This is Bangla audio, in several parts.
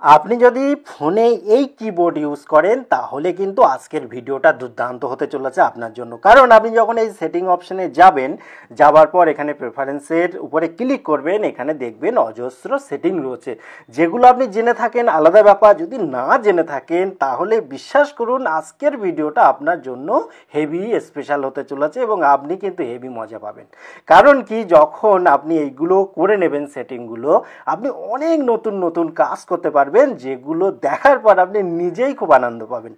আপনি যদি ফোনে এই কিবোর্ড ইউজ করেন তাহলে কিন্তু আজকের ভিডিওটা দুর্দান্ত হতে চলেছে আপনার জন্য। কারণ আপনি যখন এই সেটিং অপশনে যাবার পর এখানে প্রেফারেন্সের উপরে ক্লিক করবেন, এখানে দেখবেন অজস্র সেটিং রয়েছে, যেগুলো আপনি জেনে থাকেন আলাদা ব্যাপার। যদি না জেনে থাকেন তাহলে বিশ্বাস করুন আজকের ভিডিওটা আপনার জন্য হেভি স্পেশাল হতে চলেছে এবং আপনি কিন্তু হেভি মজা পাবেন। কারণ কি, যখন আপনি এইগুলো করে নেবেন সেটিংগুলো, আপনি অনেক নতুন নতুন কাজ করতে পারবেন, যেগুলো দেখার পর আপনি নিজেই খুব আনন্দ পাবেন।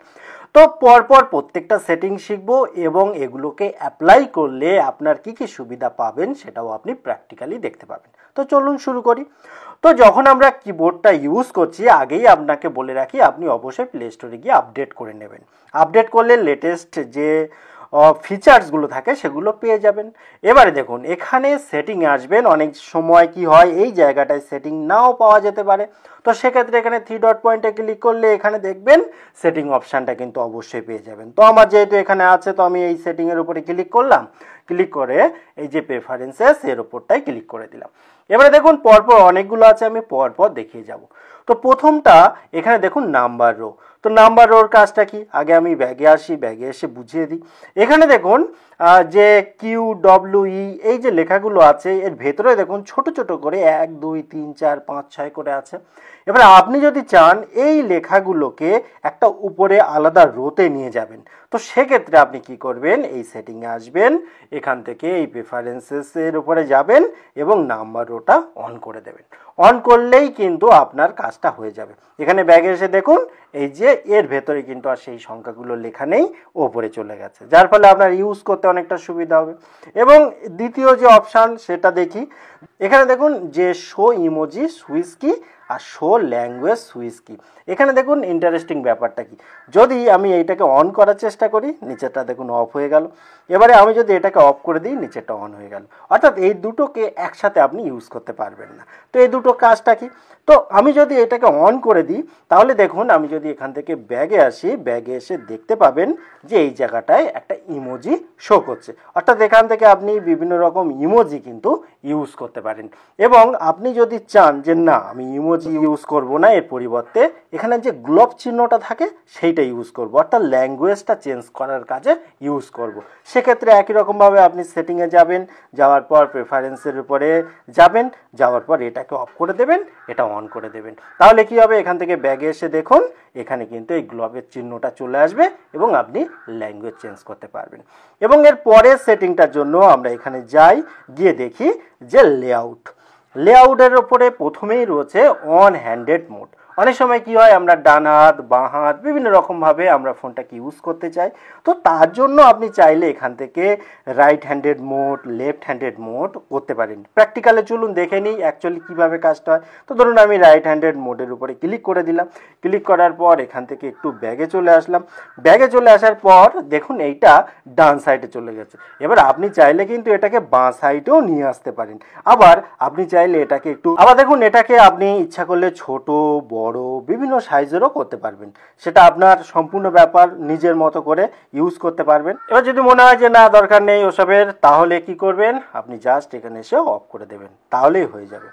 তো পরপর প্রত্যেকটা সেটিং শিখবো এবং এগুলোকে অ্যাপ্লাই করলে আপনার কি কি সুবিধা পাবেন সেটাও আপনি প্র্যাকটিক্যালি দেখতে পাবেন। তো চলুন শুরু করি। তো যখন আমরা কিবোর্ডটা ইউজ করছি, আগেই আপনাকে বলে রাখি আপনি অবশ্যই প্লে স্টোরে গিয়ে আপডেট করে নেবেন। আপডেট করলে লেটেস্ট যে ফিচার্সগুলো থাকে সেগুলো পেয়ে যাবেন। এবারে দেখুন এখানে সেটিংয়ে আসবেন, অনেক সময় কি হয় এই জায়গাটায় সেটিং নাও পাওয়া যেতে পারে। তো সেক্ষেত্রে এখানে থ্রি ডট পয়েন্টে ক্লিক করলে এখানে দেখবেন সেটিং অপশানটা কিন্তু অবশ্যই পেয়ে যাবেন। তো আমার যেহেতু এখানে আছে, তো আমি এই সেটিংয়ের উপরে ক্লিক করলাম, ক্লিক করে এই যে প্রেফারেন্সেস এর উপরটাই ক্লিক করে দিলাম। এবারে দেখুন পরপর অনেকগুলো আছে, আমি পরপর দেখিয়ে যাব। তো প্রথমটা এখানে দেখুন নাম্বার রো। তো নাম্বার রোর কাজটা কি, আগে আমি ব্যাগে আসি, ব্যাগে এসে বুঝিয়ে দিই। এখানে দেখুন যে কিউ ডব্লিউ ই এই যে লেখাগুলো আছে, এর ভেতরে দেখুন ছোট ছোট করে 1 2 3 4 5 6 করে আছে। এবার আপনি যদি চান এই লেখাগুলোকে একটা উপরে আলাদা রোতে নিয়ে যাবেন, তো সেক্ষেত্রে আপনি কি করবেন, এই সেটিংয়ে আসবেন, এখান থেকে এই প্রেফারেন্সেসের উপরে যাবেন এবং নাম্বার রোটা অন করে দেবেন। অন করলেই কিন্তু আপনার কাজটা হয়ে যাবে। এখানে ব্যাগে এসে দেখুন এই যে এর ভেতরে কিন্তু আর সেই সংখ্যাগুলো লেখা নেই, ওপরে চলে গেছে, যার ফলে আপনার ইউজ করতে অনেকটা সুবিধা হবে। এবং দ্বিতীয় যে অপশান সেটা দেখি, এখানে দেখুন যে শো ইমোজি সুইচ কি আর শো ল্যাঙ্গুয়েজ সুইচ কি। এখানে দেখুন ইন্টারেস্টিং ব্যাপারটা কি, যদি আমি এইটাকে অন করার চেষ্টা করি, নিচেরটা দেখুন অফ হয়ে গেল। এবারে আমি যদি এটাকে অফ করে দিই, নিচেরটা অন হয়ে গেল। অর্থাৎ এই দুটোকে একসাথে আপনি ইউজ করতে পারবেন না। তো এই দুটো কাজটা কি, তো আমি যদি এটাকে অন করে দিই তাহলে দেখুন আমি যদি এখান থেকে ব্যাগে আসি, ব্যাগে এসে দেখতে পাবেন যে এই জায়গাটায় একটা ইমোজি শো করছে। অর্থাৎ এখান থেকে আপনি বিভিন্ন রকম ইমোজি কিন্তু ইউজ করতে পারেন। এবং আপনি যদি চান যে না আমি ইমোজি ইউজ করব না, এর পরিবর্তে এখানে যে গ্লোব চিহ্নটা থাকে সেইটা ইউজ করব, অর্থাৎ ল্যাঙ্গুয়েজটা চেঞ্জ করার কাজে ইউজ করব, সেক্ষেত্রে একই রকমভাবে আপনি সেটিংয়ে যাবেন, যাওয়ার পর প্রেফারেন্সের উপরে যাবেন, যাওয়ার পর এটাকে অফ করে দেবেন, এটা অন করে দেবেন। তাহলে কি হবে, এখান থেকে ব্যাগে এসে দেখুন এখানে কিন্তু এই গ্লোবের চিহ্নটা চলে আসবে এবং আপনি ল্যাঙ্গুয়েজ চেঞ্জ করতে পারবেন। এবং এর পরের সেটিংটার জন্য আমরা এখানে যাই, গিয়ে দেখি যে লেআউটের ওপরে প্রথমেই রয়েছে অন হ্যান্ডেড মোড। অনেক সময় কি হয়, আমরা ডান হাত বাঁ হাত বিভিন্ন রকমভাবে আমরা ফোনটাকে ইউজ করতে চাই। তো তার জন্য আপনি চাইলে এখান থেকে right handed mode, left handed mode করতে পারেন। প্র্যাকটিক্যালে চলুন দেখে নিই অ্যাকচুয়ালি কীভাবে কাজটা হয়। তো ধরুন আমি রাইট হ্যান্ডেড মোডের উপরে ক্লিক করে দিলাম, ক্লিক করার পর এখান থেকে একটু ব্যাগে চলে আসলাম। ব্যাগে চলে আসার পর দেখুন এইটা ডান সাইডে চলে গেছে। এবার আপনি চাইলে কিন্তু এটাকে বাঁ সাইডেও নিয়ে আসতে পারেন। আবার আপনি চাইলে এটাকে আবার দেখুন এটাকে আপনি ইচ্ছা করলে ছোট বড় বিভিন্ন সাইজেরও করতে পারবেন, সেটা আপনার সম্পূর্ণ ব্যাপার, নিজের মতো করে ইউজ করতে পারবেন। এবার যদি মনে হয় যে না দরকার নেই ওসবের, তাহলে কি করবেন, আপনি জাস্ট এখানে এসে অফ করে দেবেন, তাহলেই হয়ে যাবে।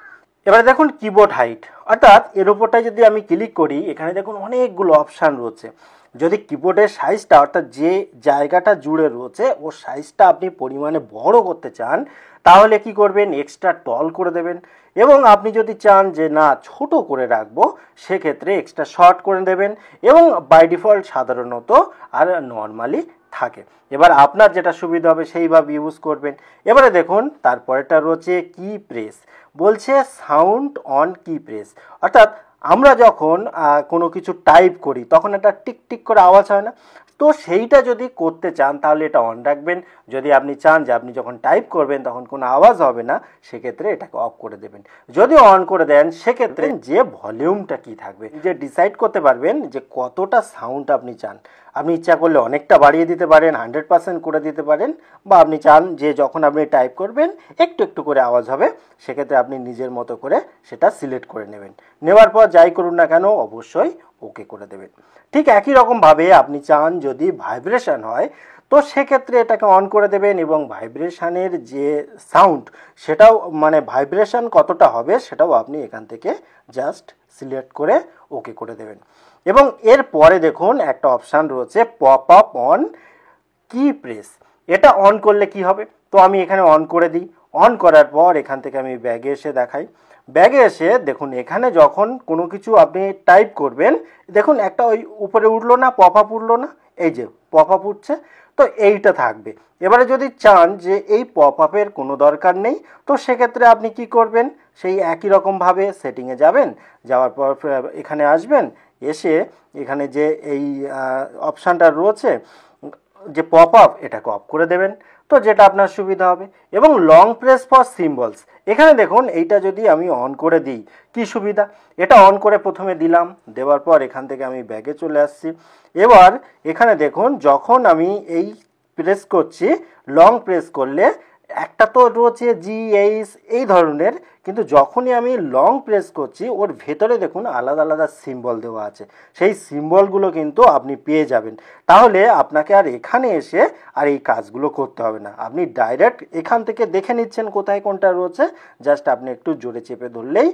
এবারে দেখুন কিবোর্ড হাইট, অর্থাৎ এর উপরটায় যদি আমি ক্লিক করি, এখানে দেখুন অনেকগুলো অপশান রয়েছে। যদি কিবোর্ডের সাইজটা অর্থাৎ যে জায়গাটা জুড়ে রয়েছে ওর সাইজটা আপনি পরিমাণে বড় করতে চান, তাহলে কি করবেন, এক্সট্রা টল করে দেবেন। এবং আপনি যদি চান যে না ছোট করে রাখবো, সেক্ষেত্রে এক্সট্রা শর্ট করে দেবেন। এবং বাই ডিফল্ট সাধারণত আর নর্মালি থাকে। এবার আপনার যেটা সুবিধা হবে সেইভাবে ইউজ করবেন। এবারে দেখুন তারপরেটা রয়েছে কি প্রেস, বলছে সাউন্ড অন কি প্রেস, অর্থাৎ আমরা যখন কোনো কিছু টাইপ করি তখন একটা টিক টিক করে আওয়াজ হয় না, তো সেইটা যদি করতে চান তাহলে এটা অন রাখবেন। যদি আপনি চান যে আপনি যখন টাইপ করবেন তখন কোনো আওয়াজ হবে না, সেক্ষেত্রে এটাকে অফ করে দেবেন। যদি অন করে দেন সেক্ষেত্রে যে ভলিউমটা কি থাকবে, যে ডিসাইড করতে পারবেন যে কতটা সাউন্ড আপনি চান। আপনি ইচ্ছা করলে অনেকটা বাড়িয়ে দিতে পারেন, 100% করে দিতে পারেন, বা আপনি চান যে যখন আপনি টাইপ করবেন একটু একটু করে আওয়াজ হবে, সেক্ষেত্রে আপনি নিজের মতো করে সেটা সিলেক্ট করে নেবেন। নেওয়ার পর যাই করুন না কেন অবশ্যই ওকে করে দেবেন। ঠিক একই রকমভাবে আপনি চান যদি ভাইব্রেশন হয় তো সেক্ষেত্রে এটাকে অন করে দেবেন এবং ভাইব্রেশনের যে সাউন্ড সেটাও মানে ভাইব্রেশন কতটা হবে সেটাও আপনি এখান থেকে জাস্ট সিলেক্ট করে ওকে করে দেবেন। এবং এরপরে দেখুন একটা অপশান রয়েছে পপ আপ অন কি প্রেস, এটা অন করলে কি হবে, তো আমি এখানে অন করে দিই। অন করার পর এখান থেকে আমি ব্যাগে এসে দেখাই। ব্যাগে এসে দেখুন এখানে যখন কোনো কিছু আপনি টাইপ করবেন দেখুন একটা ওই উপরে উঠলো না, পপ আপ উঠলো না, এই যে পপ আপ উঠছে, তো এইটা থাকবে। এবারে যদি চান যে এই পপ আপের কোনো দরকার নেই তো সেক্ষেত্রে আপনি কি করবেন, সেই একই রকমভাবে সেটিংয়ে যাবেন, যাওয়ার পর এখানে আসবেন, এসে এখানে যে এই অপশানটা রয়েছে যে পপ আপ এটাকে অফ করে দেবেন, তো যেটা আপনার সুবিধা হবে। এবং লং প্রেস ফর সিম্বলস, এখানে দেখুন এইটা যদি আমি অন করে দিই কি সুবিধা, এটা অন করে প্রথমে দিলাম, দেওয়ার পর এখান থেকে আমি ব্যাগে চলে আসছি। এবার এখানে দেখুন যখন আমি এই প্রেস করছি, লং প্রেস করলে একটা তো রয়েছে জিএইচ এই ধরনের, কিন্তু যখনই আমি লং প্রেস করছি ওর ভেতরে দেখুন আলাদা আলাদা সিম্বল দেওয়া আছে, সেই সিম্বলগুলো কিন্তু আপনি পেয়ে যাবেন। তাহলে আপনাকে আর এখানে এসে আর এই কাজগুলো করতে হবে না, আপনি ডাইরেক্ট এখান থেকে দেখে নিচ্ছেন কোথায় কোনটা রয়েছে, জাস্ট আপনি একটু জোরে চেপে ধরলেই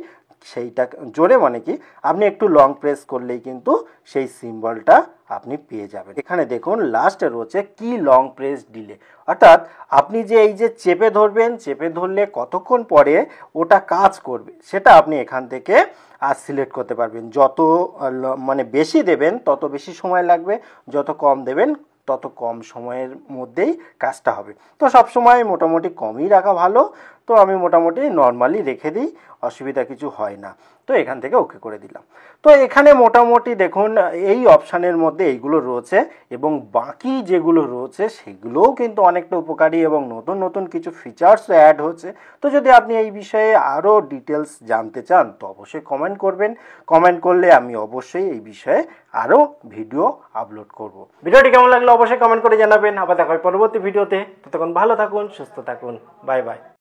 সেইটা, জোরে মানে কি আপনি একটু লং প্রেস করলেই কিন্তু সেই সিম্বলটা আপনি পেয়ে যাবেন। এখানে দেখুন লাস্টে রয়েছে কি লং প্রেস ডিলে, অর্থাৎ আপনি যে এই যে চেপে ধরবেন, চেপে ধরলে কতক্ষণ পরে ওটা কাজ করবে সেটা আপনি এখান থেকে আর সিলেক্ট করতে পারবেন। যত মানে বেশি দেবেন তত বেশি সময় লাগবে, যত কম দেবেন তত কম সময়ের মধ্যেই কাজটা হবে। তো সব সময় মোটামুটি কমই রাখা ভালো, তো আমি মোটামুটি নর্মালি রেখে দিই, অসুবিধা কিছু হয় না। তো এখান থেকে ওকে করে দিলাম। তো এখানে মোটামুটি দেখুন এই অপশানের মধ্যে এইগুলো রয়েছে এবং বাকি যেগুলো রয়েছে সেগুলোও কিন্তু অনেকটা উপকারী এবং নতুন নতুন কিছু ফিচার্সও অ্যাড হচ্ছে। তো যদি আপনি এই বিষয়ে আরও ডিটেলস জানতে চান তো অবশ্যই কমেন্ট করবেন, কমেন্ট করলে আমি অবশ্যই এই বিষয়ে আরও ভিডিও আপলোড করব। ভিডিওটি কেমন লাগলো অবশ্যই কমেন্ট করে জানাবেন। আবার দেখা হয় পরবর্তী ভিডিওতে, ততক্ষণ ভালো থাকুন, সুস্থ থাকুন, বাই বাই।